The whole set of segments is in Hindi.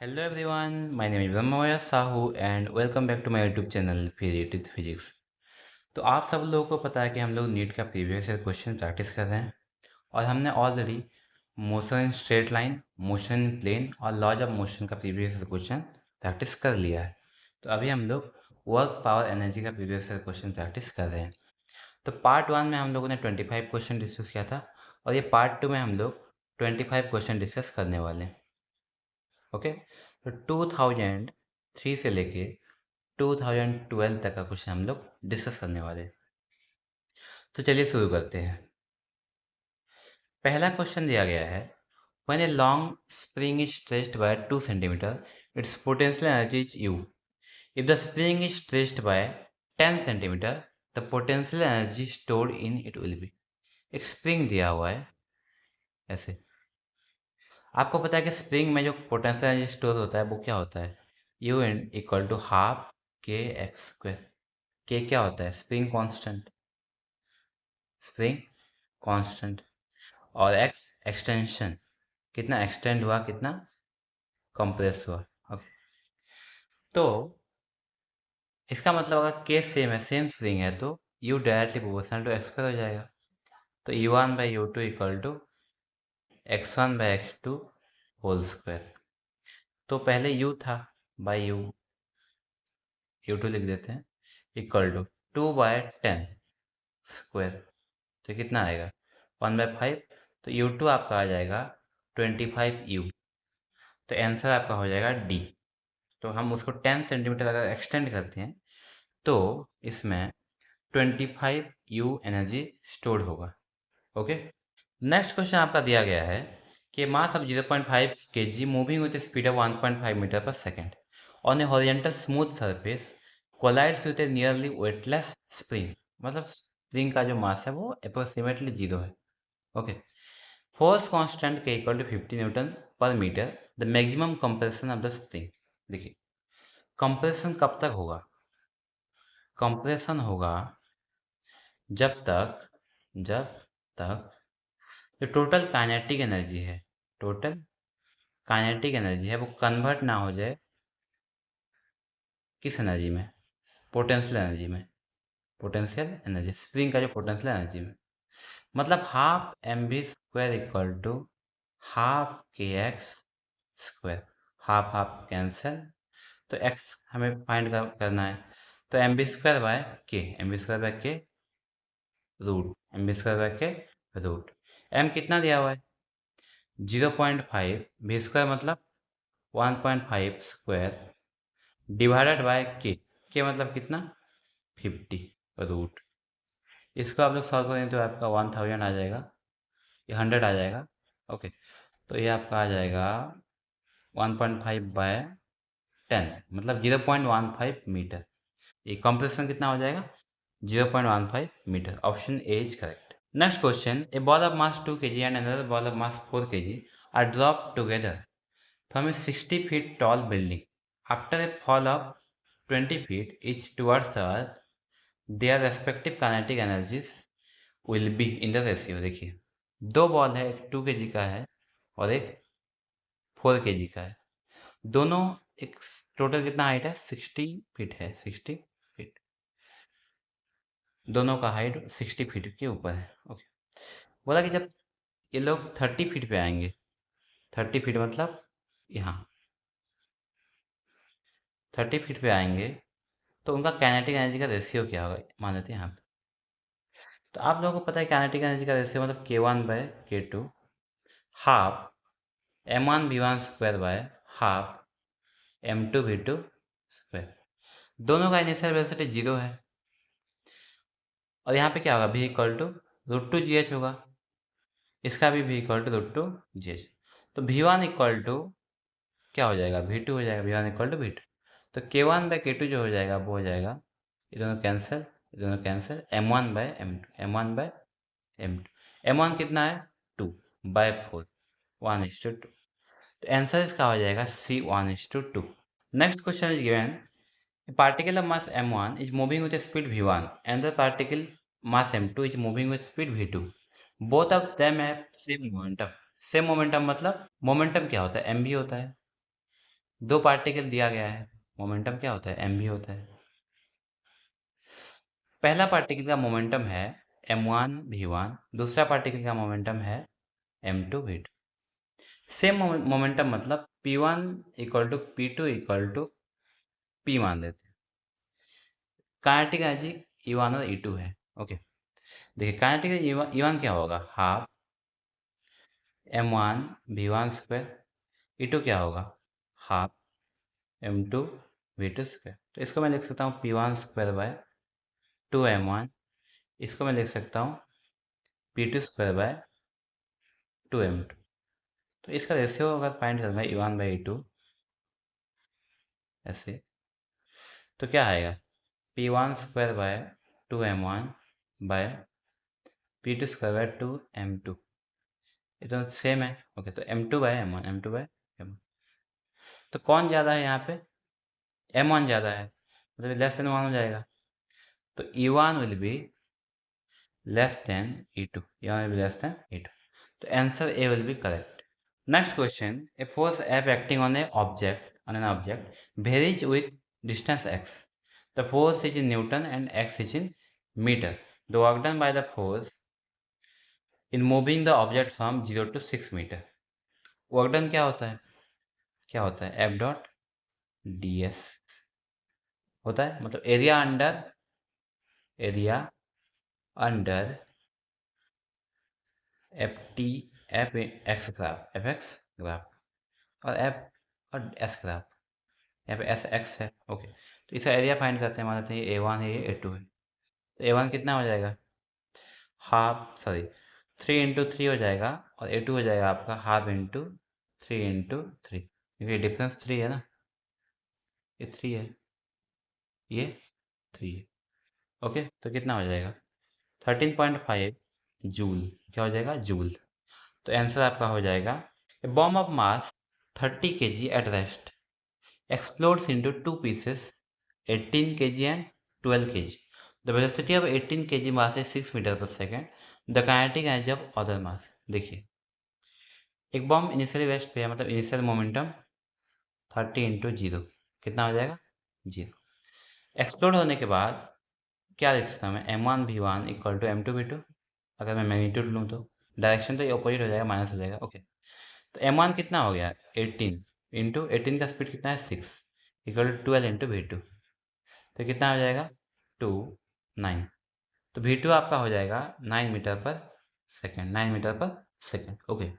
Hello everyone, my name is Brahmawaya Sahu and welcome back to my YouTube channel Creative Physics। तो आप सब लोगों को पता है कि हम लोग नीट का प्रीवियस ईयर क्वेश्चन प्रैक्टिस कर रहे हैं और हमने already motion in straight line, motion in plane और लॉज ऑफ मोशन का प्रीवियस ईयर क्वेश्चन प्रैक्टिस कर लिया है। तो अभी हम लोग वर्क पावर एनर्जी का प्रीवियस ईयर क्वेश्चन प्रैक्टिस कर रहे हैं। तो पार्ट 1 में हम लोगों ने 25 क्वेश्चन डिस्कस किया था और ये पार्ट 2 में हम लोग 25 क्वेश्चन डिस्कस करने वाले हैं। ओके, तो 2003 से लेके 2012 तक का क्वेश्चन हम लोग डिस्कस करने वाले हैं। तो चलिए शुरू करते हैं। पहला क्वेश्चन दिया गया है, when a long spring is stretched by 2 centimeter, its potential energy is U. If the spring is stretched by 10 centimeter, the potential energy stored in it will be। एक स्प्रिंग दिया हुआ है ऐसे। आपको पता है कि स्प्रिंग में जो पोटेंशियल एनर्जी स्टोर होता है वो क्या होता है, U N equal to half के एक्स स्क्वायर। के क्या होता है, स्प्रिंग कांस्टेंट, स्प्रिंग कांस्टेंट, और एक्स एक्सटेंशन, कितना एक्सटेंड हुआ, कितना कंप्रेस हुआ। ओके, तो इसका मतलब अगर के सेम है, सेम स्प्रिंग है, तो U directly proportional to x square हो जाएगा। तो U one by U two equal to x one by x two whole square. तो पहले यू था, बाई यू टू लिख देते हैं, इक्वल टू 2/10 स्क्वायर। तो कितना आएगा 1/5। तो U2 आपका आ जाएगा 25U। तो आंसर आपका हो जाएगा डी। तो हम उसको 10 सेंटीमीटर अगर एक्सटेंड करते हैं तो इसमें 25U एनर्जी स्टोर्ड होगा। ओके, नेक्स्ट क्वेश्चन आपका दिया गया है कि mass of 0.5 kg moving with speed of 1.5 metre per second on a horizontal smooth surface collides with a nearly weightless spring. मतलब स्प्रिंग का जो मास है वो अप्रोक्सीमेटली 0 है। Okay, force constant k equal to 50 newton per metre, the maximum compression of the spring. देखिए, कंप्रेशन कब तक होगा, कंप्रेशन होगा जब तक जो टोटल काइनेटिक एनर्जी है, टोटल काइनेटिक एनर्जी है वो कन्वर्ट ना हो जाए किस एनर्जी में, पोटेंशियल एनर्जी में। पोटेंशियल एनर्जी, स्प्रिंग का जो पोटेंशियल एनर्जी में, मतलब half m v square equal to half के x square. Half half cancel, तो एक्स हमें फाइंड करना है। तो m v square by k, m v square by k root, m v square by k root. M कितना दिया हुआ है 0.5, बी स्क्वायर मतलब 1.5 स्क्वायर डिवाइडेड बाय के मतलब कितना 50 रूट। इसको आप लोग सॉल्व करें तो आपका 1000 आ जाएगा, ये 100 आ जाएगा। ओके, तो ये आपका आ जाएगा 1.5/10 मतलब 0.15 मीटर। ये कंप्रेशन कितना हो जाएगा 0.15 metre. Option A is correct. Next question, a ball of mass 2 kg and another ball of mass 4 kg are drop together from a 60 feet tall building after a fall of 20 feet each towards the earth, their respective kinetic energies will be in the ratio। देखिए, दो बॉल है, एक 2 kg का है और एक 4 kg का है। दोनों एक टोटल कितना हाइट है 60 फीट है, 60 फीट, दोनों का हाइट 60 फीट के ऊपर है। ओके, बोला कि जब ये लोग 30 फीट पे आएंगे, 30 फीट मतलब यहाँ 30 फीट पे आएंगे तो उनका काइनेटिक एनर्जी का रेशियो क्या होगा, मान लेते हैं यहाँ पे। तो आप लोगों को पता है काइनेटिक एनर्जी का रेशियो मतलब k1/k2 half m1v1 square by half m2v2 square. दोनों का इनिशियल वेलोसिटी 0 है और यहाँ पे क्या होगा v इक्वल टू √2gh होगा, इसका भी v इक्वल टू √2gh। तो v1 इक्वल टू क्या हो जाएगा v2 हो जाएगा, v1 इक्वल टू v2। तो k1/k2 जो हो जाएगा वो हो जाएगा, ये दोनों कैंसिल, ये दोनों कैंसिल, m1/m2, m1/m2, m1 कितना है 2/4, 1:2। तो आंसर इसका हो जाएगा C 1:2। Next question is given, a particle of mass m1 is moving with a speed v1 and the particle mass m2 is moving with speed v2, both of them have same momentum। Same momentum मतलब मोमेंटम क्या होता है, m भी होता है, दो पार्टिकल दिया गया है, मोमेंटम क्या होता है, एम भी होता है। पहला पार्टिकल का मोमेंटम है m1 v1, दूसरा पार्टिकल का मोमेंटम है m2 v2। सेम मोमेंटम मतलब p1 equal to p2 equal to p मान लेते हैं। काइनेटिक एनर्जी E1 और E2 है। ओके, देखिए काइनेटिक E1 क्या होगा, half m1 v1 square, E2 क्या होगा, हाफ m2 v2 स्क्वायर। तो इसको मैं लिख सकता हूँ p1 स्क्वायर बाय 2m1, इसको मैं लिख सकता हूँ p2 स्क्वायर बाय 2m2। तो इसका रेशियो अगर फाइंड करना है E1 बाई E2 ऐसे, तो क्या आएगा, p1 square by 2m1 by p2 square by 2m2, ये तो सेम है। ओके, तो m2 bye m1, m2 bye m1, तो कौन ज़्यादा है यहाँ पे, m1 ज़्यादा है, मतलब लेस देन 1 हो जाएगा। तो E1 will be less than E2, E1 will be less than E2, तो answer A will be correct. Next question, a force F acting on an object varies with distance x. The force is in Newton and x is in meter. The work done by the force in moving the object from 0 to 6 meter. Work done क्या होता है F dot ds होता है, मतलब area under F T F x graph, F x graph और एफ और एस ग्राफ, यहाँ पे एस एक्स है। ओके, तो इसका एरिया फाइंड करते हैं, मान लेते हैं A1 है, ये A2 है। तो A1 कितना हो जाएगा, थ्री इंटू थ्री हो जाएगा, और A2 हो जाएगा आपका हाफ इंटू थ्री, क्योंकि डिफरेंस थ्री है ना, ये थ्री है, ये थ्री है। ओके, तो कितना हो जाएगा 13.5 जूल, क्या हो जाएगा जूल। तो आंसर आपका हो जाएगा, a bomb of mass 30 kg at rest explodes into two pieces 18 kg and 12 kg. The velocity of 18 kg mass is 6 metre per second. The kinetic energy of other mass. देखिए, एक बॉम्ब इनिशियली रेस्ट पे है, मतलब इनिशियल मोमेंटम 30 इंटू जीरो, कितना हो जाएगा जीरो। एक्सप्लोड होने के बाद क्या लिख सकता हूँ मैं, m1 v1 equal to m2 v2, अगर मैं मैग्नीट्यूड लूँ तो डायरेक्शन तो ये अपोजिट हो जाएगा, माइनस हो जाएगा। ओके, तो m1 कितना हो गया 18 इंटू 18 का स्पीड कितना है 6 इक्वल टू 12 इंटू v2, तो कितना हो जाएगा 9। तो v2 आपका हो जाएगा 9 metre per second, 9 metre per second. Okay,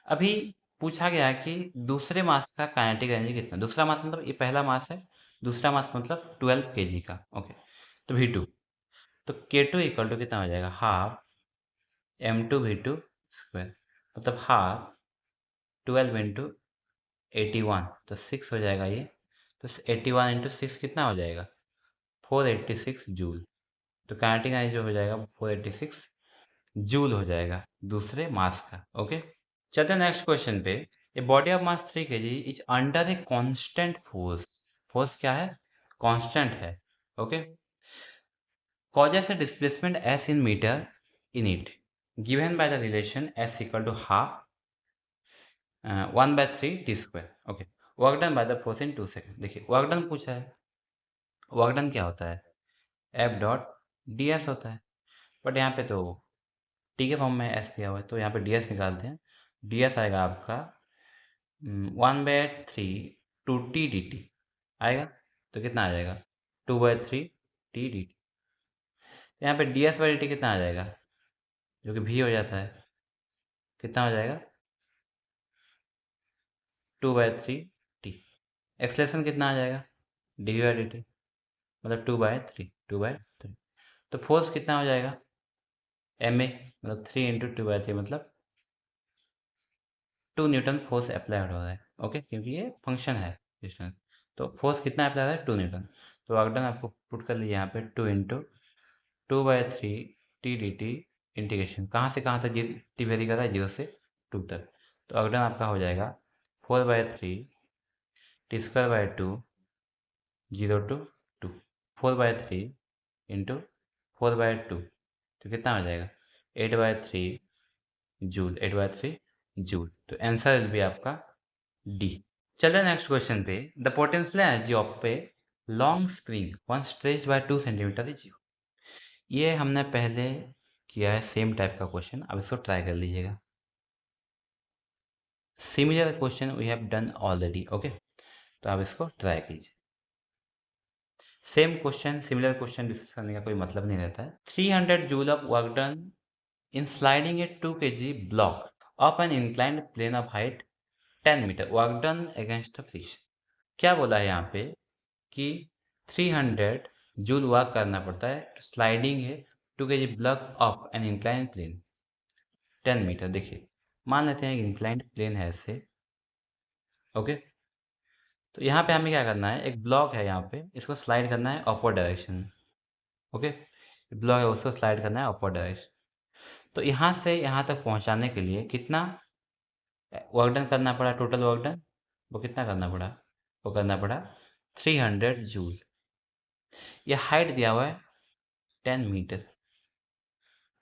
अभी पूछा गया कि दूसरे मास का काइनेटिक एनर्जी कितना, दूसरा मास मतलब ये पहला मास है, दूसरा मास मतलब 12 kg का। ओके, तो v2, तो k2 इक्वल टू कितना हो जाएगा, हाफ m2 v2 स्क्वायर, मतलब हाफ 12 इंटू 81, तो 6 हो जाएगा ये, तो 81 इंटू 6 कितना हो जाएगा 486 जूल। तो काइनेटिक एनर्जी जो हो जाएगा 486 जूल हो जाएगा दूसरे मास का। ओके, चलते हैं नेक्स्ट क्वेश्चन पे। A body of mass 3 kg is under a constant force, force क्या है, कांस्टेंट है। Okay, causes a displacement s in meter in it given by the relation s equal to half 1/3 t square. Okay, work done by the force in 2 second. देखिए वर्क डन पूछा है, वर्क डन क्या होता है F डॉट डी एस होता है, बट यहाँ पे तो टी के फॉर्म में एस दिया हुआ है, तो यहाँ पे डी एस निकालते हैं। डी एस आएगा आपका 1/3 टू टी डी टी आएगा, तो कितना आ जाएगा 2/3 टी डी टी। तो यहाँ पे D S by d T कितना आ जाएगा, जो कि भी हो जाता है, कितना हो जाएगा 2/3 टी। एक्सलेशन कितना आ जाएगा d v by d t, मतलब 2/3। तो फोर्स कितना हो जाएगा एम ए, मतलब 3 इंटू 2/3, मतलब 2 न्यूटन फोर्स अप्लाई हो रहा है। ओके, क्योंकि ये फंक्शन है डिस्टेंस, तो फोर्स कितना अप्लाई हो रहा है 2 न्यूटन। तो वर्क डन आपको पुट कर लीजिए यहाँ पे 2 into 2/3 T D T integration, कहाँ से कहाँ तक टी वेरी कर रहा है 0 से 2 तक। तो वर्क डन आपका हो जाएगा 4/3 t square by 2 0 to 2, 4/3 into 4/2, तो कितना हो जाएगा 8/3 जूल, 8/3 जूल। तो आंसर विल बी आपका डी। चलिए नेक्स्ट क्वेश्चन पे, the potential energy of a long spring one stretched by 2 centimetre is. ये हमने पहले किया है सेम टाइप का क्वेश्चन, अब इसको ट्राई कर लीजिएगा। Similar question we have done already, okay, तो आप इसको ट्राई कीजिए। Same question similar question discuss करने का कोई मतलब नहीं रहता है। 300 joule of work done in sliding a 2 kg block of an inclined plane of height 10 metre work done against friction. क्या बोला है यहाँ पे कि 300 जूल वर्क करना पड़ता है, स्लाइडिंग है 2 kg block of an inclined plane 10 metre. देखिए मान लेते हैं इंक्लाइंड प्लेन है ऐसे, ओके, तो यहाँ पे हमें क्या करना है, एक ब्लॉक है यहाँ पे, इसको स्लाइड करना है अपवर्ड डायरेक्शन में, ओके, ब्लॉक है उसको स्लाइड करना है अपवर्ड डायरेक्शन। तो यहाँ से यहाँ तक पहुँचाने के लिए कितना वर्क डन करना पड़ा, टोटल वर्क डन वो कितना करना पड़ा, वो करना पड़ा 300 जूल। ये हाइट दिया हुआ है 10 मीटर।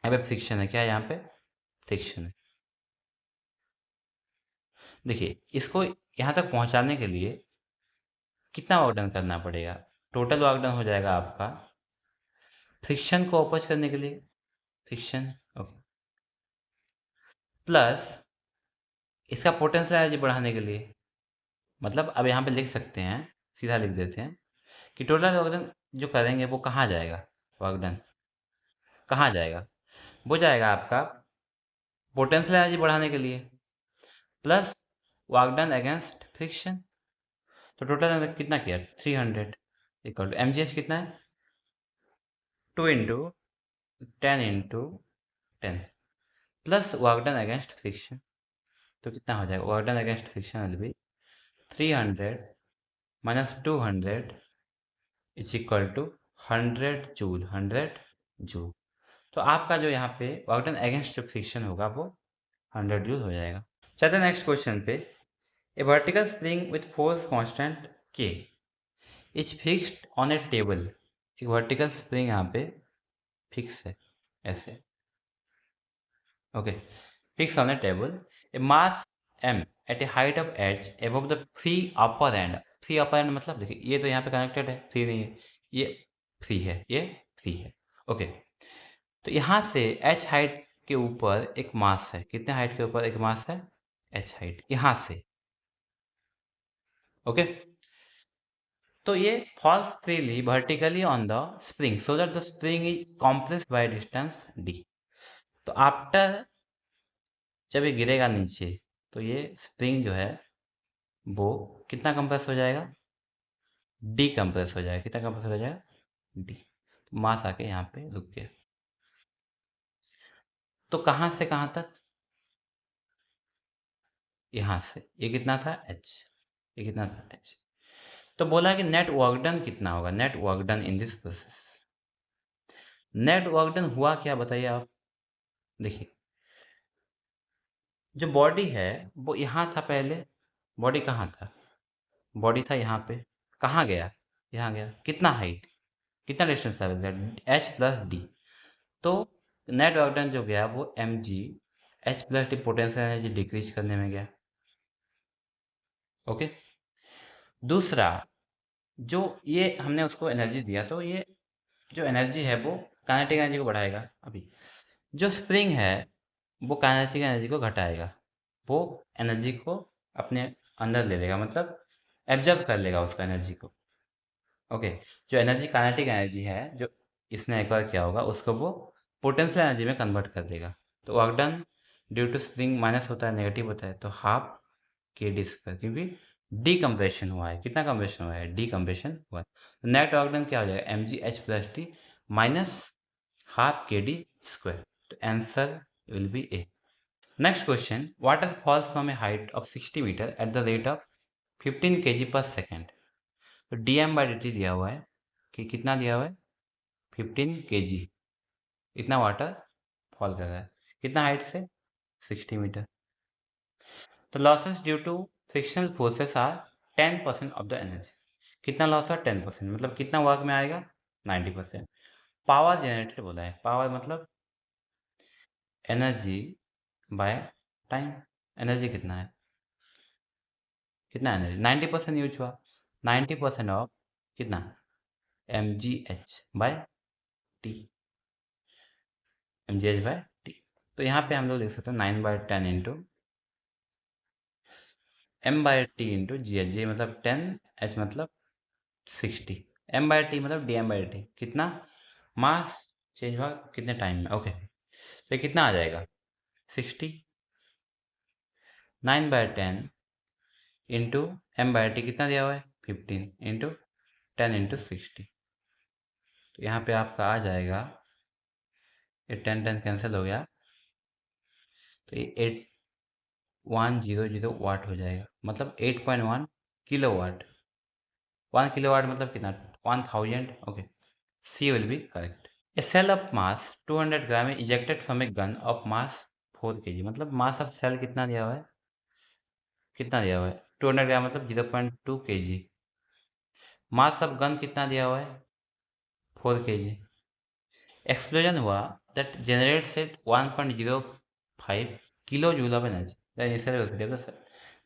यहाँ पे फ्रिक्शन है, क्या है यहाँ पे, फ्रिक्शन है। देखिए इसको यहाँ तक पहुँचाने के लिए कितना वर्क डन करना पड़ेगा, टोटल वर्क डन हो जाएगा आपका फ्रिक्शन को अपोज करने के लिए, फ्रिक्शन, ओके, प्लस इसका पोटेंशियल एनर्जी बढ़ाने के लिए। मतलब अब यहाँ पे लिख सकते हैं, सीधा लिख देते हैं कि टोटल वर्क डन जो करेंगे वो कहाँ जाएगा, वर्क डन कहाँ जाएगा, वो जाएगा आपका पोटेंशियल एनर्जी बढ़ाने के लिए plus work done against friction. तो टोटल कितना किया 300 इक्वल टू mgh कितना है 2 into 10 plus work done against friction. तो कितना हो जाएगा, work done against friction will be 300 minus 200 is equal to 100 joule, 100 joule. तो आपका जो यहाँ पे वर्क डन अगेंस्ट फ्रिक्शन होगा वो 100 जूल हो जाएगा। चलते नेक्स्ट क्वेश्चन पे, a vertical spring with force constant k is fixed on a table. एक वर्टिकल स्प्रिंग यहाँ पे फिक्स है ऐसे, okay, fix on a table, a mass m at a height of h above the free upper end. Free upper end मतलब देखिए ये तो यहाँ पे कनेक्टेड है, फ्री नहीं है, ये फ्री है, ये फ्री है, ओके। तो यहाँ से h हाइट के ऊपर एक मास है, कितने हाइट के ऊपर एक मास है, h हाइट, यहाँ से, ओके। तो ये falls freely vertically on the spring so that the spring is compressed by distance d। तो आफ्टर जब ये गिरेगा नीचे तो ये स्प्रिंग जो है वो कितना कंप्रेस हो जाएगा, डी कंप्रेस हो जाएगा, कितना कंप्रेस हो जाएगा, डी। तो मास आके यहाँ पे रुक गया। तो कहाँ से कहाँ तक, यहाँ से ये कितना था h, ये कितना था h। तो बोला कि नेट वर्क डन कितना होगा, net work done in this process. Net work done हुआ क्या बताइए आप, देखिए जो बॉडी है वो यहाँ था पहले, बॉडी कहाँ था, बॉडी था यहाँ पे, कहाँ गया, यहाँ गया, कितना हाइट, कितना डिस्टेंस ट्रैवल किया, h प्लस डी। तो नेट वर्क डन जो गया वो m g h plus d potential energy decrease करने में गया, ओके। दूसरा जो ये हमने उसको एनर्जी दिया तो ये जो एनर्जी है वो काइनेटिक एनर्जी को बढ़ाएगा। अभी जो स्प्रिंग है वो काइनेटिक एनर्जी को घटाएगा, वो एनर्जी को अपने अंदर ले लेगा, मतलब एब्जॉर्ब कर लेगा उसका एनर्जी को, ओके। जो एनर्जी काइनेटिक एनर्जी है जो इसने एक बार किया होगा उसको वो पोटेंशियल एनर्जी में कन्वर्ट कर देगा। तो work done due to spring minus होता है, नेगेटिव होता है, तो हाफ के डी स्क्वायर, क्योंकि डीकम्प्रेशन हुआ है, कितना कंप्रेशन हुआ है, डीकम्प्रेशन हुआ है। तो नेट वर्क डन क्या हो जाएगा, m g h plus t minus half k d square. तो answer will be A. Next question, water falls from a height of 60 metre at the rate of 15 kg per second. तो d m by d t दिया हुआ है कि कितना दिया हुआ है 15 kg, इतना वाटर फॉल कर रहा है, कितना हाइट से 60 मीटर। तो losses due to frictional forces are 10% of the energy. कितना लॉस है 10%, मतलब कितना वर्क में आएगा 90%। पावर जनरेटेड बोला है, पावर मतलब एनर्जी बाय टाइम, एनर्जी कितना है, कितना एनर्जी 90% यूज हुआ, 90% ऑफ कितना mgh/t, mgh/t। तो यहाँ पे हम लोग लिख सकते हैं 9/10 इंटू m/t इंटू जी मतलब 10, h मतलब 60, m/t मतलब dm/dt, कितना मास चेंज हुआ कितने टाइम में। ओके, तो कितना आ जाएगा 60, 9/10 इंटू m/t कितना दिया हुआ है 15 इंटू 10 इंटू 60। तो यहाँ पे आपका आ जाएगा, ये 10 कैंसिल हो गया, तो ये 8100 वाट हो जाएगा, मतलब 8.1 किलोवाट। 1 किलोवाट मतलब कितना 1000। Okay, C will be correct. A shell of mass 200 gram ejected from a gun of mass 4 kg, मतलब मास ऑफ सेल कितना दिया हुआ है, कितना दिया हुआ है 200 ग्राम मतलब 0.2 kg। मास ऑफ गन कितना दिया हुआ है 4 kg। एक्सप्लोजन हुआ that generates at 1.05 kilo joule of energy, initial velocity of the shell.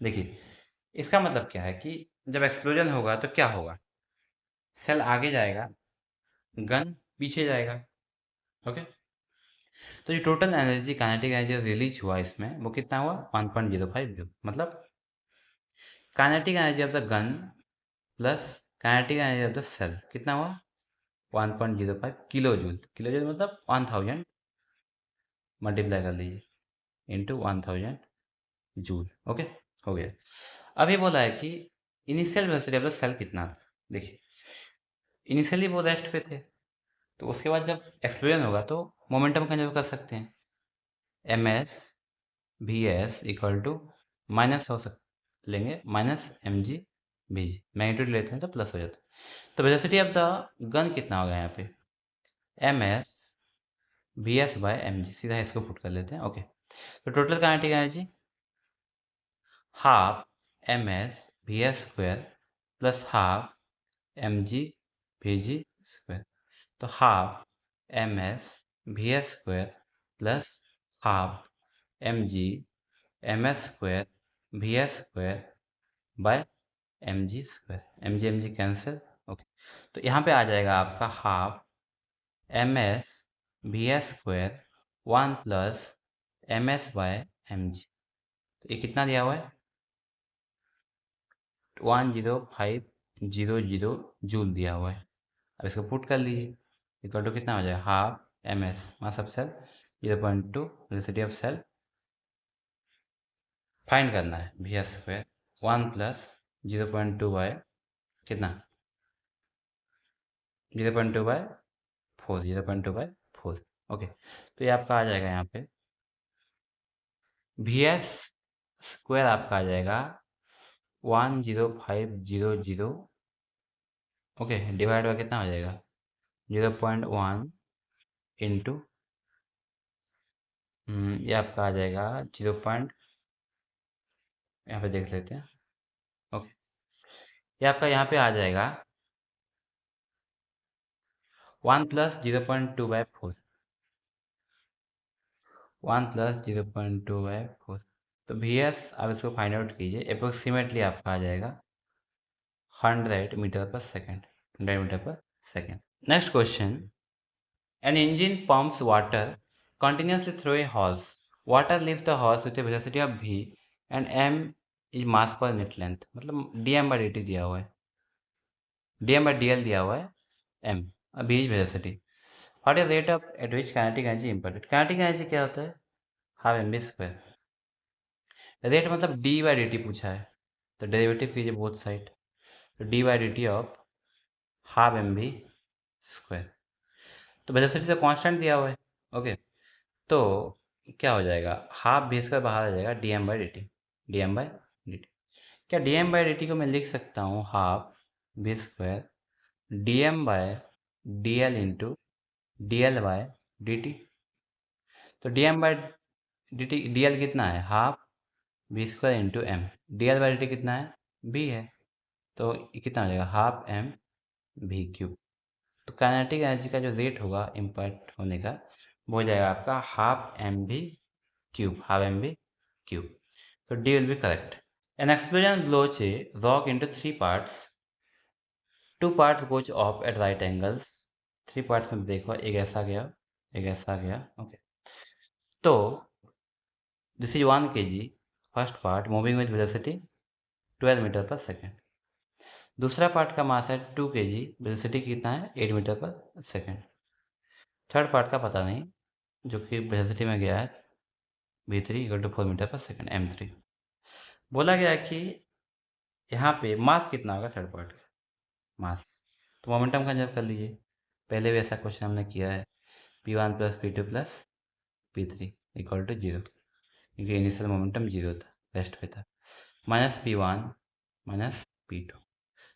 देखिए इसका मतलब क्या है कि जब एक्सप्लोजन होगा तो क्या होगा, सेल आगे जाएगा, गन पीछे जाएगा। ओके, तो जो total energy kinetic energy release हुआ इसमें वो कितना हुआ 1.05 जूल, मतलब kinetic energy of the gun plus kinetic energy of the shell कितना हुआ 1.05 किलो जूल। किलो जूल मतलब 1000 मल्टीप्लाई कर लीजिए इंटू 1000 जूल। ओके, हो गया। अभी बोला है कि initial velocity of the shell कितना, देखिए इनिशियली वो रेस्ट पे थे, तो उसके बाद जब एक्सप्लोजन होगा तो मोमेंटम कंजर्व कर सकते हैं, m s v s equal to minus हो सक लेंगे minus m g v g, magnitude लेते हैं तो प्लस हो जाता है। तो वेलोसिटी ऑफ द गन कितना होगा यहाँ पे m s v s by m g, सीधा इसको पुट कर लेते हैं। ओके, तो total kinetic energy half m s v s square plus half m g v g square, तो half m s v s square plus half m g m s square v s square by m g square, m g cancel. Okay, तो यहाँ पे आ जाएगा आपका half m s v s square 1 plus m s by m g, तो ये कितना दिया हुआ है 10500 जूल दिया हुआ है। अब इसको पुट कर लीजिए, इक्वल टू कितना हो जाएगा half m s mass of shell 0.2 velocity of shell find करना है v s square 1 plus 0.2 by कितना 0.2 बाय 4, 0.2 बाय 4। ओके, तो ये आपका आ जाएगा यहाँ पे वी एस स्क्वायर आपका आ जाएगा 10500। ओके, डिवाइड बाय कितना हो जाएगा 0.1 इंटू ये आपका आ जाएगा 0. यहाँ पे देख लेते हैं। ओके, ये आपका यहाँ पे आ जाएगा 1 प्लस 0.2/4, 1 प्लस 0.2/4। तो वी एस आप इसको फाइंड आउट कीजिए, अप्रोक्सीमेटली आपका आ जाएगा 100 metre per second, 100 metre per second. Next question, an engine pumps water continuously through a hose. Water leaves the hose with a velocity of v and m is mass per unit length, मतलब dm/dt दिया हुआ है, dm/dl दिया हुआ है, m v is velocity। What is rate of at which kinetic energy imparted? Kinetic energy क्या होता है half m v square. Rate मतलब d/dt पूछा है, तो डेरिवेटिव कीजिए बोथ साइड, तो d/dt of half m v square. तो वेलोसिटी तो कांस्टेंट दिया हुआ है। ओके, तो क्या हो जाएगा हाफ बी स्क्वायर बाहर आ जाएगा dm/dt, dm/dt। क्या dm/dt को मैं लिख सकता हूँ half v square dm/dl into dl/dt। तो dm/dt dl कितना है half v square into m, dl/dt कितना है b है, तो ये कितना हो जाएगा हाफ एम भी क्यूब। तो काइनेटिक एनर्जी का जो रेट होगा इम्पैक्ट होने का वो हो जाएगा आपका हाफ एम भी क्यूब, हाफ एम भी क्यूब। तो D will be correct. An explosion blows a rock into three parts. Two parts goes off at right angles. Three parts में ब्रेक हुआ, एक ऐसा गया, एक ऐसा गया. ओके, तो this is 1 kg. First part moving with velocity 12 metre per second. दूसरा पार्ट का मास है 2 kg. वेलोसिटी कितना है? 8 metre per second. Third part का पता नहीं, जो कि वेलोसिटी में गया है v3 = 4 metre per second, m3. बोला गया है कि यहाँ पे मास कितना होगा थर्ड पार्ट का मास. तो मोमेंटम कंजर्व कर लीजिए. पहले भी ऐसा क्वेश्चन हमने किया है. p1 plus p2 plus p3 = 0, क्योंकि इनिशियल मोमेंटम 0 था, रेस्ट पे था. माइनस p1 माइनस p2,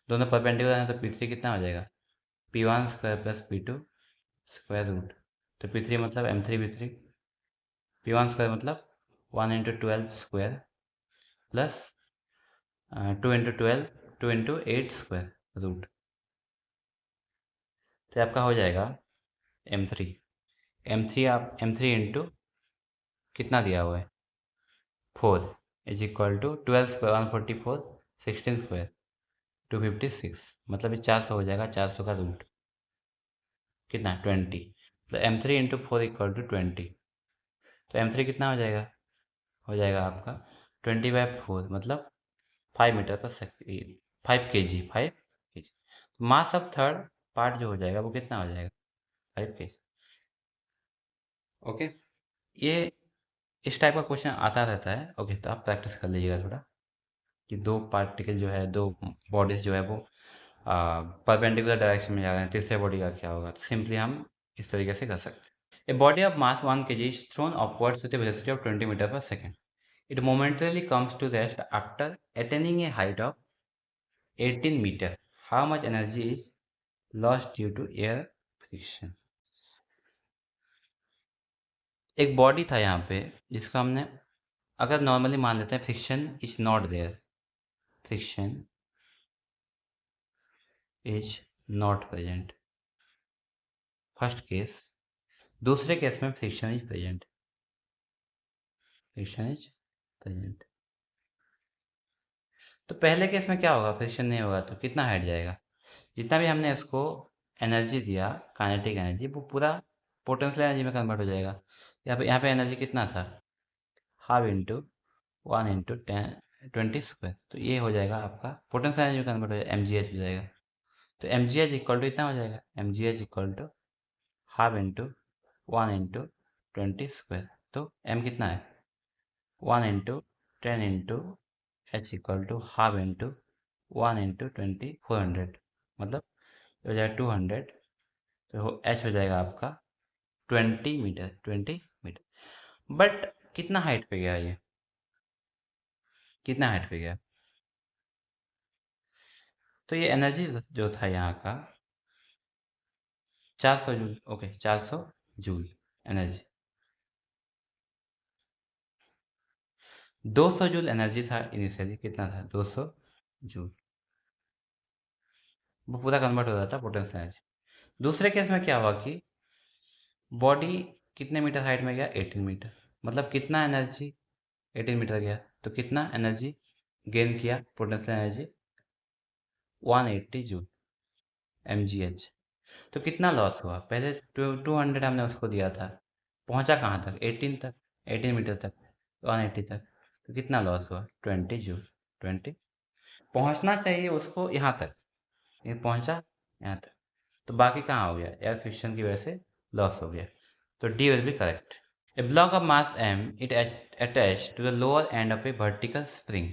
दोनों परपेंडिकुलर हैं, तो p3 कितना हो जाएगा? p1 square plus p2 square root. तो p3 मतलब m3 p3. p1 स्क्वायर मतलब 1 × 12 स्क्वायर प्लस 2 × 12 2 × 8 स्क्वायर रूट. तो आपका हो जाएगा m3. आप m3 इंटू कितना दिया हुआ है 4 = 12 स्क्वायर 144 16 स्क्वायर 256, मतलब ये 400 हो जाएगा. 400 का रूट कितना 20. तो m3 × 4 = 20. तो m3 कितना हो जाएगा? हो जाएगा आपका 20/4 मतलब 5 metre per second, 5 kg, 5 kg. Mass of third part जो हो जाएगा वो कितना हो जाएगा? 5 kg. ओके, ये इस टाइप का क्वेश्चन आता रहता है. ओके, तो आप प्रैक्टिस कर लीजिएगा थोड़ा कि दो पार्टिकल जो है, दो बॉडीज जो है वो परपेंडिकुलर डायरेक्शन में जा रहे हैं, तीसरे बॉडी का क्या होगा. तो सिंपली हम इस तरीके से कर सकते हैं. A body of mass 1 kg is thrown upwards with a velocity of 20 meter per second. It momentarily comes to rest after attaining a height of 18 meter. How much energy is lost due to air friction? एक बॉडी था यहाँ पे जिसका हमने, अगर नॉर्मली मान लेते हैं friction is not there, friction is not present, first case. दूसरे केस में friction is present, friction is present. तो पहले केस में क्या होगा? फ्रिक्शन नहीं होगा तो कितना हाइट जाएगा? जितना भी हमने इसको एनर्जी दिया, काइनेटिक एनर्जी, वो पूरा पोटेंशियल एनर्जी में कन्वर्ट हो जाएगा. यहाँ पे एनर्जी कितना था? Half into 1 × 10 20 square. तो ये हो जाएगा आपका पोटेंशियल एनर्जी में कन्वर्ट हो जाएगा, mgh हो जाएगा. तो mgh = इतना हो जाएगा, mgh = हाफ इंटू 1 × 20 स्क्वायर. तो m कितना है? 1 × 10 × h = हाफ इंटू 1 × 20 400, मतलब हो जाएगा 200. तो h हो जाएगा आपका 20 मीटर, 20 मीटर. बट कितना हाइट पे गया ये? कितना हाइट पे गया? तो ये एनर्जी जो था यहाँ का 400 joule. Okay, 400 joule energy. 200 joule energy था इनिशियली. कितना था? 200 जूल. वो पूरा कन्वर्ट हो जाता पोटेंशियल एनर्जी. दूसरे केस में क्या हुआ कि बॉडी कितने मीटर हाइट में गया? 18 मीटर. मतलब कितना एनर्जी 18 मीटर गया, तो कितना एनर्जी गेन किया पोटेंशियल एनर्जी? 180 joule, mgh. तो कितना लॉस हुआ? पहले 200 हमने उसको दिया था, पहुंचा कहाँ तक? 18 तक, 18 मीटर तक, 180 तक. तो कितना लॉस हुआ? 20 जूल, 20. पहुंचना चाहिए उसको यहाँ तक, ये पहुंचा यहाँ तक, तो बाकी कहाँ हो गया? एयर फ्रिक्शन की वजह से लॉस हो गया. तो D will be correct. A block of mass m, it attached to the lower end of a vertical spring.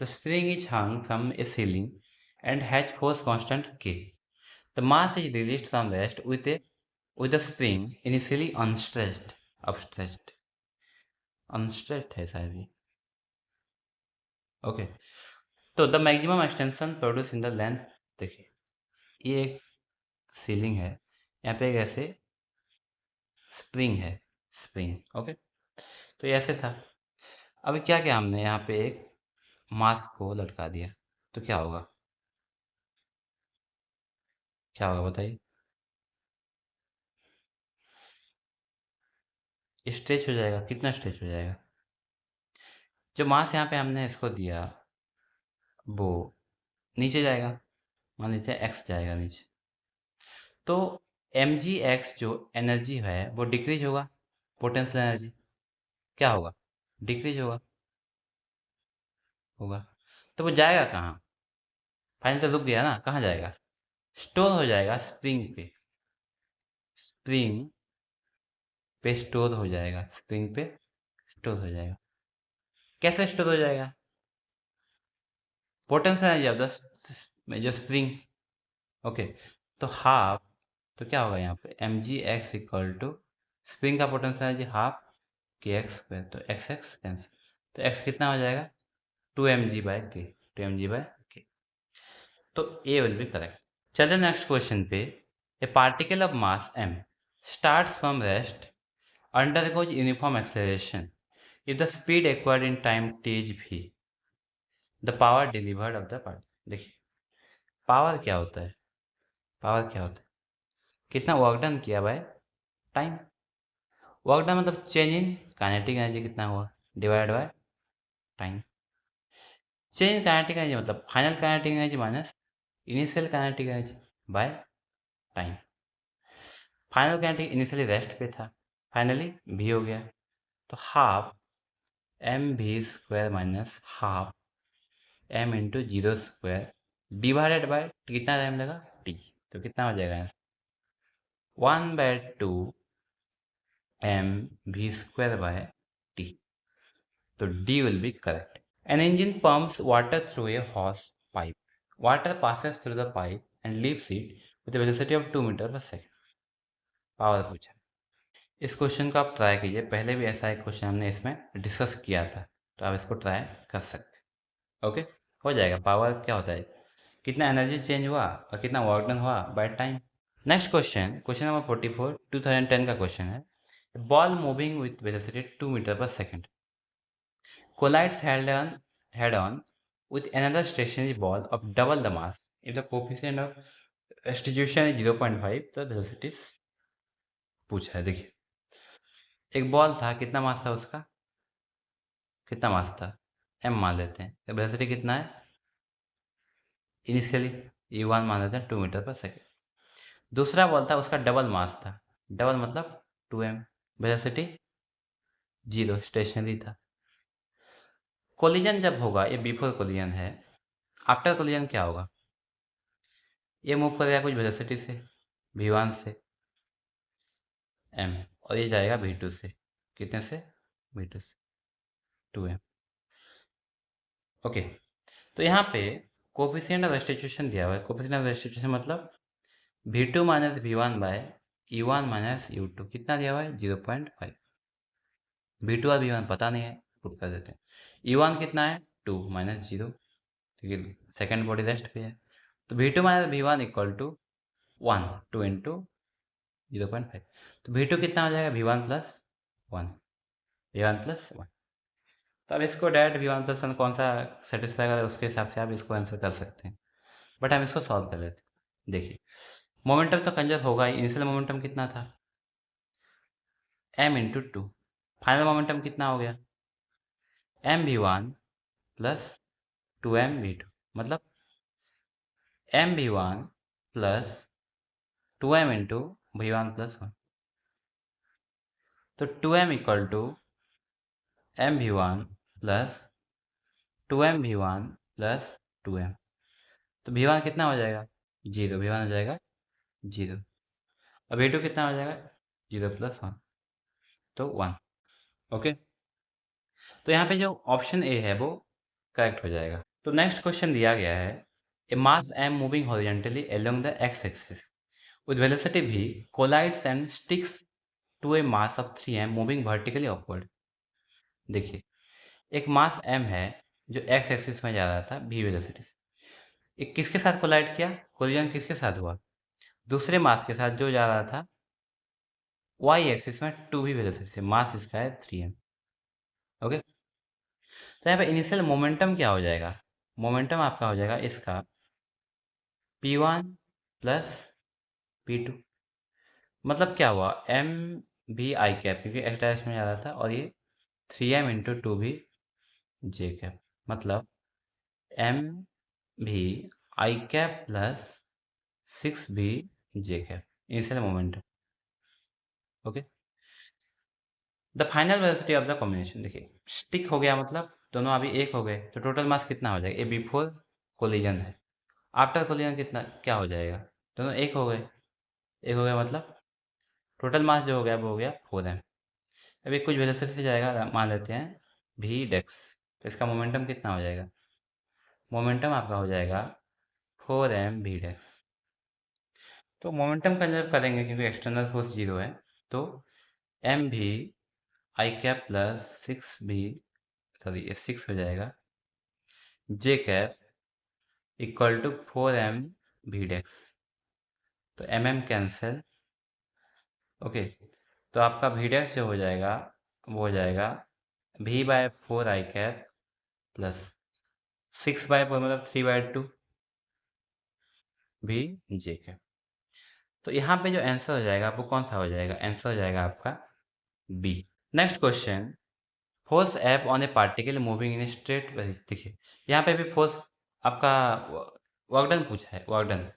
The spring is hung from a ceiling and has force constant K. The mass is released from rest with the spring initially unstretched, upstretched. Unstretched है शायद ये. ओके, तो the maximum extension produce in the length. देखिए, ये एक सीलिंग है, यहाँ पे एक ऐसे स्प्रिंग है, स्प्रिंग. ओके, तो ये ऐसे था. अभी क्या क्या हमने यहाँ पे एक मास्क को लटका दिया, तो क्या होगा? क्या होगा बताइए? स्ट्रेच हो जाएगा. कितना स्ट्रेच हो जाएगा? जो मास यहाँ पे हमने इसको दिया, वो नीचे जाएगा, मान लीजिए एक्स जाएगा नीचे, तो एम जी एक्स जो एनर्जी है वो डिक्रीज होगा, पोटेंशियल एनर्जी क्या होगा, डिक्रीज होगा। तो वो जाएगा कहाँ, फाइनल तो रुक गया ना, कहाँ जाएगा, स्टोर हो जाएगा स्प्रिंग पे स्टोर हो जाएगा, स्प्रिंग पे स्टोर हो जाएगा। कैसे स्टोर हो जाएगा, पोटेंशियल एनर्जी ऑफ द जो स्प्रिंग। ओके, तो हाफ, तो क्या होगा यहाँ पे m g x equal to spring का पोटेंशियल एनर्जी हाफ के एक्स स्क्वायर, तो एक्स एक्स कैंसिल, तो एक्स कितना हो जाएगा, two m g by k, two m g by k, तो ए विल बी करेक्ट। चलिए नेक्स्ट क्वेश्चन पे, a particle of mass m starts from rest, undergoes uniform acceleration if the speed acquired in time t is v, the power delivered of the particle। देखिए पावर क्या होता है, पावर क्या होता है, कितना वर्क डन किया बाय टाइम, वर्क डन मतलब चेंज इन काइनेटिक एनर्जी कितना हुआ divide by time. Change in kinetic energy मतलब final kinetic energy minus initial kinetic energy by time. Final kinetic initially rest पे था, फाइनली भी हो गया, तो हाफ एम भी square minus half m into zero square divided by कितना टाइम लगा टी, तो कितना हो जाएगा आंसर, 1/2 एम भी स्क्वायर बाय टी, तो D will be correct. An engine pumps water through a hose pipe. Water passes through the pipe and leaves it with a velocity of 2 metre per second. Power पूछा, इस क्वेश्चन को आप ट्राई कीजिए, पहले भी ऐसा एक क्वेश्चन हमने इसमें डिस्कस किया था, तो आप इसको ट्राई कर सकते। ओके, हो जाएगा। पावर क्या होता है, कितना एनर्जी चेंज हुआ और कितना वर्क डन हुआ by time. Next question, question number 44, 2010 का क्वेश्चन है। Ball moving with velocity 2 metre per second collides head on with another stationary ball of double the mass. If the coefficient of restitution is 0.5, तो velocity पूछा है। देखिए एक बॉल था, कितना मास था उसका, कितना मास था m मान लेते हैं, तो वेलोसिटी कितना है इनिशियली u1 मान लेते हैं 2 मीटर पर सेकेंड। दूसरा बॉल था, उसका डबल मास था, डबल मतलब 2m, वेलोसिटी 0, स्टेशनरी था। कोलिजन जब होगा, ये बिफोर कोलिजन है, आफ्टर कोलिजन क्या होगा, ये मूव करेगा कुछ वेलोसिटी से v1 से m, और ये जाएगा v2 से, कितने से v2 से 2m। ओके, तो यहाँ पे कोफिशिएंट ऑफ रेस्टिट्यूशन दिया हुआ है, कोफिशिएंट ऑफ रेस्टिट्यूशन मतलब v2 minus v1 bye u1 minus u2, कितना दिया हुआ है 0.5। v2 और v1 पता नहीं है, पुट कर देते हैं। u1 कितना है 2 माइनस 0, क्योंकि सेकेंड बॉडी रेस्ट पे है, तो v2 minus v1 equal to 1, 2 into 0.5, तो v2 कितना हो जाएगा v1 प्लस 1, v1 प्लस 1। तो अब इसको डायरेक्ट v1 प्लस 1 कौन सा सेटिस्फाई करें, उसके हिसाब से आप इसको आंसर कर सकते हैं, बट हम इसको सॉल्व कर लेते हैं। देखिए मोमेंटम तो कंजर्व होगा ही, इनिशियल मोमेंटम कितना था m इंटू 2, फाइनल मोमेंटम कितना हो गया m v1 plus 2m v2, मतलब m v1 plus 2m into v1 plus 1, तो 2m equal to m v1 plus 2m v1 plus 2m, तो v1 कितना हो जाएगा 0, v1 हो जाएगा 0, अब v2 कितना हो जाएगा 0 प्लस 1, तो 1। ओके, तो यहाँ पे जो ऑप्शन ए है वो करेक्ट हो जाएगा। तो नेक्स्ट क्वेश्चन दिया गया है, ए mass m moving horizontally along the x axis with velocity v collides and sticks to a mass of 3m moving vertically upward। देखिए एक मास m है जो x एक्सिस में जा रहा था v वेलोसिटी से, एक किसके साथ कोलाइड किया, कोलिजन किसके साथ हुआ, दूसरे मास के साथ जो जा रहा था y एक्सिस में 2v वेलोसिटी से, मास इसका है 3m। ओके, तो यहाँ पे इनिशियल मोमेंटम क्या हो जाएगा, मोमेंटम आपका हो जाएगा इसका p1 प्लस p2, मतलब क्या हुआ m भी आई कैप, क्योंकि एक्स डायरेक्शन में जा रहा था, और ये 3m इंटू 2 भी j कैप, मतलब m v i cap plus 6b j cap, initial momentum. Okay, the final velocity of the combination. देखिए स्टिक हो गया मतलब दोनों अभी एक हो गए, तो टोटल मास कितना हो जाएगा? ये बिफोर कोलिजन है, आफ्टर कोलिजन कितना क्या हो जाएगा? दोनों एक हो गए, एक हो गया मतलब टोटल मास जो हो गया वो हो गया 4m। अभी कुछ वेलोसिटी से जाएगा, मान लेते हैं v डेक्स, तो इसका मोमेंटम कितना हो जाएगा? मोमेंटम आपका हो जाएगा 4m v डेक्स। तो मोमेंटम कंजर्व करेंगे क्योंकि एक्सटर्नल फोर्स 0 है, तो एम भी i cap plus 6b, sorry ये 6 हो जाएगा, j cap equal to 4m v डेक्स। तो mm कैंसिल। ओके, तो आपका v डेक्स जो हो जाएगा वो हो जाएगा v/4 i कैप प्लस 6/4 मतलब 3/2 v जे कैप। तो यहाँ पे जो आंसर हो जाएगा वो कौन सा हो जाएगा? आंसर हो जाएगा आपका B. Next question, force app on a particle moving in straight. देखिए यहाँ पे भी फोर्स आपका वर्क डन पूछा है। वर्क डन,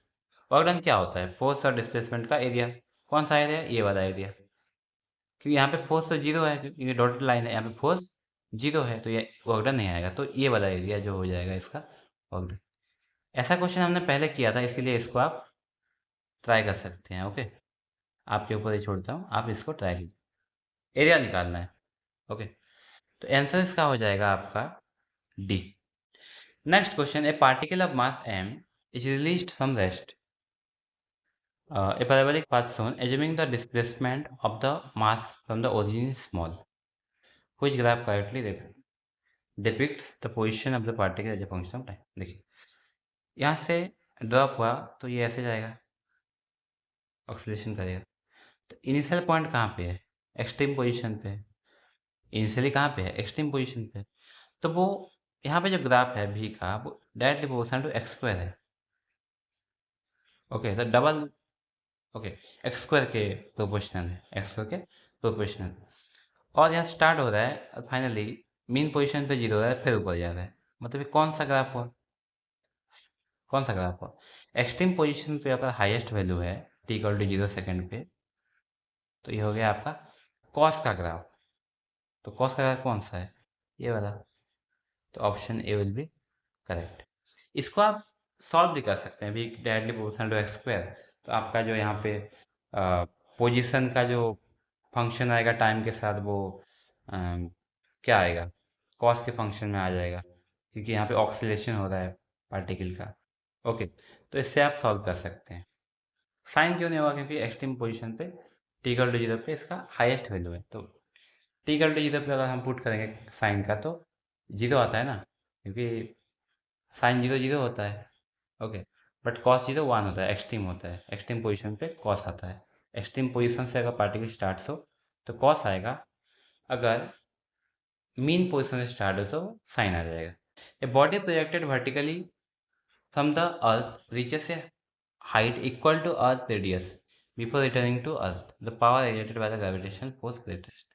वर्क डन क्या होता है? फोर्स और डिस्प्लेसमेंट का एरिया। कौन सा एरिया? ये वाला एरिया, क्योंकि यहाँ पे फोर्स तो 0 है, क्योंकि ये डॉटेड लाइन है, यहाँ पे फोर्स 0 है, तो ये वर्क डन नहीं आएगा, तो ये वाला एरिया जो हो जाएगा इसका वर्क डन। ऐसा क्वेश्चन हमने पहले किया था, इसीलिए इसको आप ट्राई कर सकते हैं। ओके, आपके ऊपर ही छोड़ता हूँ, आप इसको ट्राई कीजिए, एरिया निकालना है। ओके, तो आंसर इसका हो जाएगा आपका D. Next question, A particle of mass m is released from rest. A parabolic path shown, assuming the displacement of the mass from the origin is small. Which graph correctly depicts the position of the particle as a function of time? देखिए यहाँ से ड्रॉप हुआ तो ये ऐसे जाएगा, ऑक्सीलेशन करेगा, तो इनिशियल पॉइंट कहाँ पे है? एक्सट्रीम पोजीशन पे। इनिशियली कहाँ पे है? एक्सट्रीम पोजीशन पे। तो वो यहाँ पे जो ग्राफ है v का वो directly proportional to x square है। ओके, तो डबल, ओके, एक्स स्क्वायर के प्रोपोर्शनल है, एक्स स्क्वायर के प्रोपोर्शनल। और यहाँ स्टार्ट हो रहा है और फाइनली मीन पोजीशन पे 0 है, फिर ऊपर जा रहा है, मतलब ये कौन सा ग्राफ हुआ? कौन सा ग्राफ हुआ? एक्सट्रीम पोजीशन पे अगर हाईएस्ट वैल्यू है t इक्वल टू 0 सेकेंड पे, तो ये हो गया आपका कॉस का ग्राफ। तो कॉस का ग्राफ कौन सा है? ये वाला। तो option A will be correct. इसको आप सॉल्व भी कर सकते हैं, भी directly proportional to x square. तो आपका जो यहाँ पे पोजीशन का जो फंक्शन आएगा टाइम के साथ, वो क्या आएगा? कॉस के फंक्शन में आ जाएगा, क्योंकि यहाँ पे ऑक्सीलेशन हो रहा है पार्टिकल का। ओके, तो इससे आप सॉल्व कर सकते हैं। साइन क्यों नहीं होगा? क्योंकि एक्सट्रीम पोजीशन पे t इक्वल टू 0 पे इसका हाईएस्ट वैल्यू है, तो t इक्वल टू 0 पे अगर हम पुट करेंगे साइन का तो 0 आता है ना, क्योंकि साइन 0 0 होता है। ओके, बट कॉस 0 1 होता है, एक्सट्रीम होता है, एक्सट्रीम पोजीशन पे कॉस आता है। एक्सट्रीम पोजीशन से अगर पार्टिकल स्टार्ट हो तो कॉस आएगा, अगर मीन पोजीशन से स्टार्ट हो तो साइन आ जाएगा। A body projected vertically from the earth reaches A height equal to earth radius before returning to earth, the power exerted by the gravitational force greatest।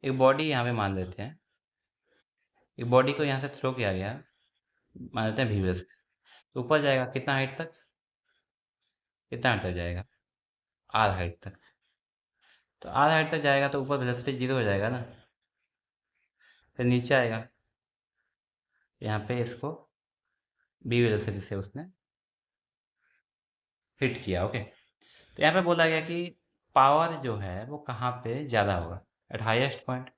एक बॉडी यहाँ पे मान लेते हैं, एक बॉडी को यहाँ से थ्रो किया गया, मान लेते हैं वी वेलोसिटी, तो ऊपर जाएगा कितना हाइट तक? कितना हाइट तक जाएगा? आर हाइट तक। तो आर हाइट तक जाएगा तो ऊपर वेलोसिटी 0 हो जाएगा ना, फिर नीचे आएगा, यहाँ पे इसको बी वेलोसिटी से उसने हिट किया। ओके, तो यहाँ पे बोला गया कि पावर जो है वो कहाँ पे ज़्यादा होगा? Eight highest point.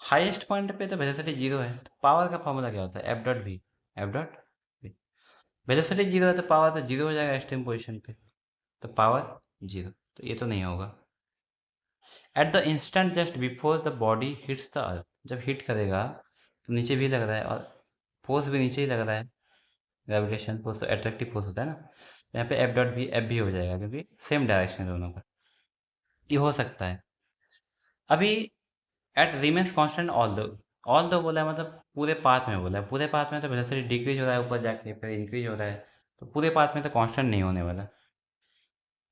Highest point पे तो वेलोसिटी 0 है, तो पावर का फॉर्मूला क्या होता है? F dot v, F dot v. Velocity 0 है तो पावर तो 0 हो जाएगा एक्सट्रीम पोजीशन पे, तो पावर 0, तो ये तो नहीं होगा। At the instant just before the body hits the earth, जब हिट करेगा तो नीचे भी लग रहा है और फोर्स भी नीचे ही लग रहा है, ग्रेविटेशन फोर्स, तो एट्रैक्टिव फोर्स होता है ना, तो यहाँ पे एफ डॉट भी एफ भी हो जाएगा, क्योंकि सेम डायरेक्शन है दोनों का। ये हो सकता है। अभी एट रिमेन्स कांस्टेंट ऑल दो बोला है, मतलब पूरे पाथ में बोला है, पूरे पाथ में तो वेलोसिटी डिक्रीज हो रहा है ऊपर जाके, फिर इंक्रीज हो रहा है, तो पूरे पाथ में तो कांस्टेंट नहीं होने वाला।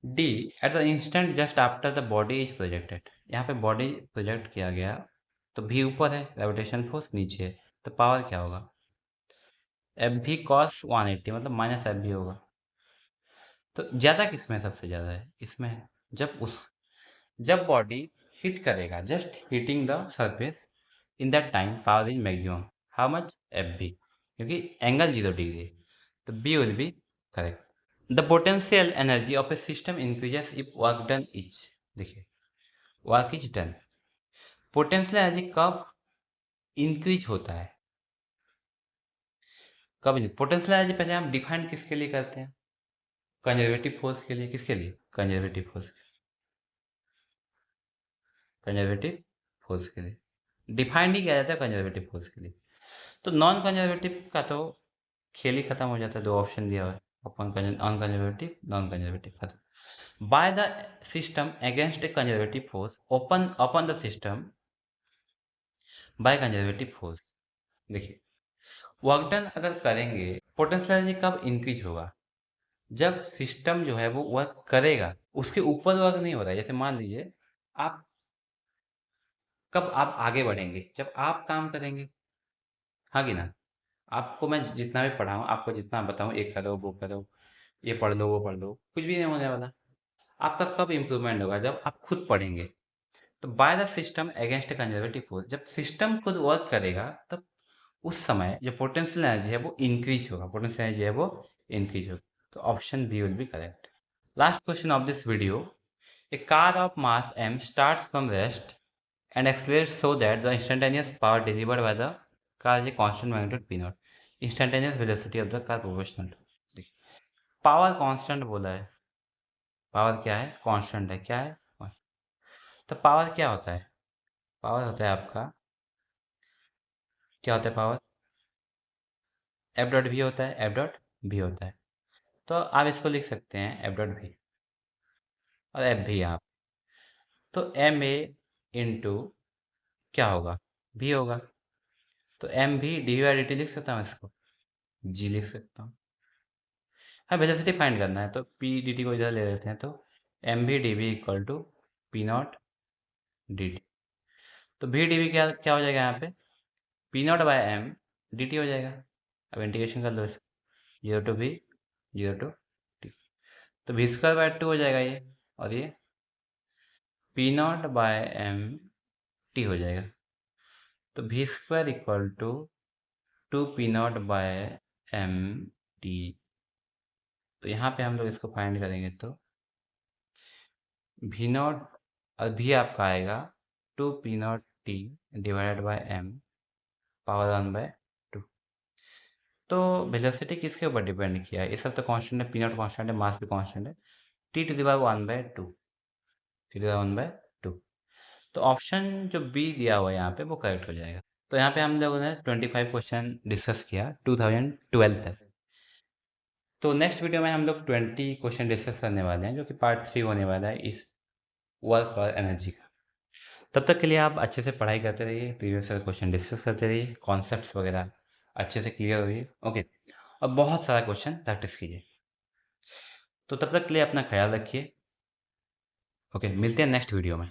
D, at the instant just after the body is projected, यहाँ पे बॉडी प्रोजेक्ट किया गया तो भी ऊपर है, ग्रेविटेशन फोर्स नीचे है, तो पावर क्या होगा? एफ भी कॉस 180 मतलब माइनस एफ भी होगा। तो ज़्यादा किसमें सबसे ज़्यादा है? इसमें है। जब बॉडी हिट करेगा, just hitting the surface, in that time power is maximum, how much? F b, क्योंकि एंगल 0 डिग्री है, तो b will be correct. The potential energy of a system increases if work done is, देखिए work is done, potential energy कब इंक्रीज होता है, कब नहीं? पोटेंशियल एनर्जी पहले हम डिफाइन किसके लिए करते हैं? कंजर्वेटिव फोर्स के लिए। किसके लिए? कंजर्वेटिव फोर्स, कंजर्वेटिव फोर्स के लिए डिफाइंड ही किया जाता है, कंजर्वेटिव फोर्स के लिए। तो नॉन कंजर्वेटिव का तो खेल ही खत्म हो जाता है, दो ऑप्शन दिया हुआ है, अपन अनकंजर्वेटिव, नॉन कंजर्वेटिव, खत्म। By the system against A conservative force, open upon the system by conservative force. देखिए वर्क डन अगर करेंगे, पोटेंशियल एनर्जी कब इंक्रीज होगा? जब सिस्टम जो है वो वर्क करेगा, उसके ऊपर वर्क नहीं हो रहा है। जैसे मान लीजिए आप, कब आप आगे बढ़ेंगे? जब आप काम करेंगे, हाँ कि ना? आपको मैं जितना भी पढ़ाऊँ, आपको जितना बताऊँ, ये करो वो करो, ये पढ़ लो वो पढ़ लो, कुछ भी नहीं होने वाला। आपका कब इम्प्रूवमेंट होगा? जब आप खुद पढ़ेंगे। तो by the system against conservative force, जब सिस्टम खुद वर्क करेगा तब उस समय जो पोटेंशियल एनर्जी है वो इंक्रीज होगा, पोटेंशियल एनर्जी है वो इंक्रीज होगा। तो option B will be correct. Last question of this video, a car of mass m starts from rest and accelerates so that the instantaneous power delivered by the car is a constant magnitude p naught. Instantaneous velocity of the car proportional to, power constant बोला है, पावर क्या है? कांस्टेंट है। क्या है? तो पावर क्या होता है? पावर होता है आपका, क्या होता है पावर? एफ डॉट भी होता है, एफ डॉट भी होता है। तो आप इसको लिख सकते हैं एफ डॉट भी, और एफ भी यहाँ। तो एम ए इंटू क्या होगा? भी होगा। तो M V D Y D T लिख सकता हूँ इसको, जी लिख सकता हूँ। हाँ, वेलोसिटी फाइंड करना है तो पी डी टी को इधर ले लेते हैं, तो M V D V equal to P nought D T. तो भी डी वी क्या क्या हो जाएगा यहाँ पे? P nought by M D T हो जाएगा। अब इंटीग्रेशन कर लो इसको, zero to V, zero to T, तो भी स्क्वायर बाय टू हो जाएगा ये, और ये P nought by M T हो जाएगा। तो V square equal to two P nought by M T. तो यहाँ पे हम लोग इसको फाइंड करेंगे तो भी नॉट, और भी आपका आएगा two P nought T divided by M power 1/2। तो वेलोसिटी किसके ऊपर डिपेंड किया है? ये सब तो कांस्टेंट है, पी नॉट कांस्टेंट है, मास भी कांस्टेंट है, T to the power 1/2, T to the 1/2। तो ऑप्शन जो बी दिया हुआ है यहाँ पे वो करेक्ट हो जाएगा। तो यहाँ पे हम लोगों ने 25 क्वेश्चन डिस्कस किया 2012 तक। तो नेक्स्ट वीडियो में हम लोग 20 क्वेश्चन डिस्कस करने वाले हैं, जो कि पार्ट 3 होने वाला है इस वर्क और एनर्जी का। तब तक के लिए आप अच्छे से पढ़ाई करते रहिए, प्रीवियस क्वेश्चन डिस्कस करते रहिए, कॉन्सेप्ट्स वगैरह अच्छे से क्लियर रहिए, ओके। और बहुत सारा क्वेश्चन प्रैक्टिस कीजिए। तो तब तक के लिए अपना ख्याल रखिए, ओके। मिलते हैं नेक्स्ट वीडियो में।